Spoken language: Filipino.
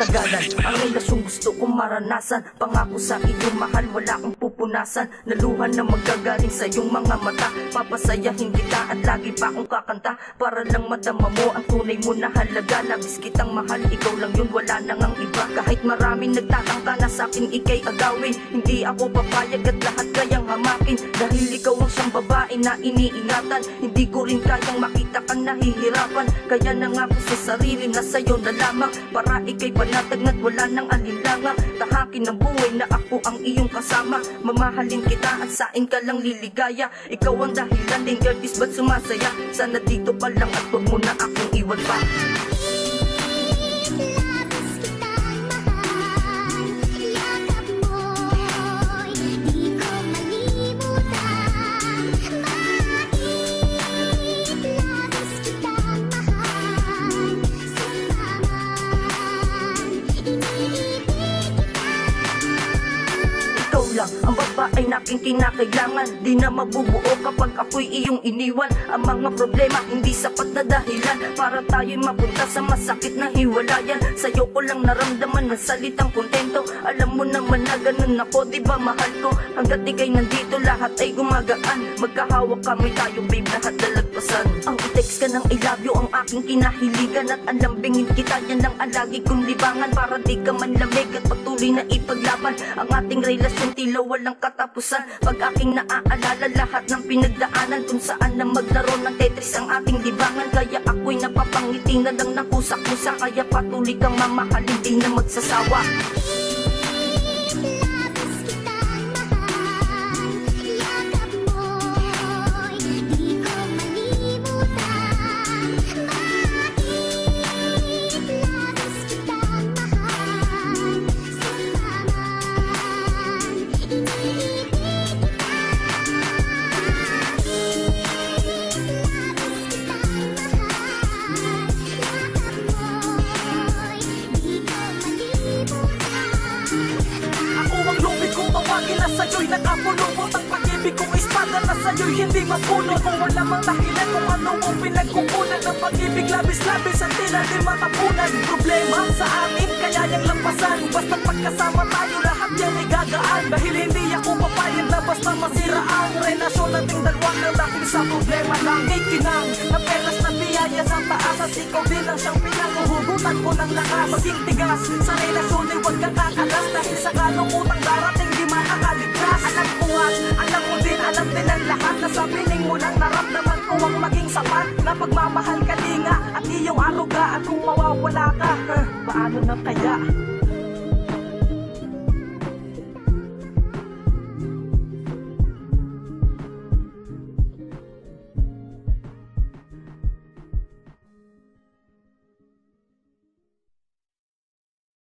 matagalan ang relasyong gusto kong maranasan. Pangako sa iyong mahal, wala akong pupunasan. Naluhan na magagaling sa iyong mga mata. Papasayahin kita at lagi pa akong kakanta, para lang madama mo ang tunay mo na halaga. Labis kitang mahal, ikaw lang yun, wala nang ang iba. Kahit maraming nagtatangka na sa'kin ikay agawin, hindi ako papayag at lahat kayang hamakin. Dahil ikaw ang siyang babae na iniingatan, hindi ko rin kayang makita kang nahihirapan. Kaya nangako sa sarili na sa'yo na lamang, para ikay panatag na't wala nang alinlangan. Tahakin ang buhay na ako ang iyong kasama. Mamahalin kita at sain ka lang liligaya. Ikaw ang dahilan din, girl, is ba't sumasaya? Sana dito pa lang at huwag mo na akong iwan pa. Ang babae na aking kinakailangan, di na mabubuo kapag ako'y iyong iniwan. Ang mga problema hindi sapat na dahilan para tayo'y mapunta sa masakit na hiwalayan. Sa'yo ko lang naramdaman ng salitang kontento. Alam mo naman na ganun ako, di ba mahal ko? Hanggat ikay nandito lahat ay gumagaan. Magkahawak kami tayo babe, lahat lalagpasan. Ang i-text ka ng I love you ang aking kinahiligan, at ang lambingin kita, yan lang ang lagi kong libangan. Para di ka manlamig at patuloy na ipaglaban ang ating relasyon, tila walang katapusan. Pag aking naaalala lahat ng pinagdaanan, kung saan na maglaro ng Tetris ang ating libangan. Kaya ako'y napapangiti na lang ng kusa-kusa, kaya patuloy kang mamahalin, di na magsasawa. Na sa'yo'y nakapulubot ang pag-ibig kong espada na sa'yo'y hindi mapuno. Kung wala mang dahilan kung ano ang pinagkukunan ng pag-ibig, labis-labis ang tila di matapunan. Problema sa amin kaya niyang lampasan, basta't pagkasama tayo lahat yan ay gagaan. Dahil hindi ako papayag na basta masira ang relasyon nating dalawa nang dahil sa problema lang. Kay kinang na pelas na biyaya sa taas, at ikaw din ang siyang pinanguhugutan ko ng lakas. Maging tigas sa relasyon ay huwag kang kakalas, dahil sa kalungutang darating di makakaligtas. Alam ko at alam mo din, alam din ang lahat na sa piling mo lang naramdaman ko ang maging sapat na pagmamahal ka, linga at iyong aruga. At kung mawawala ka, paano na kaya?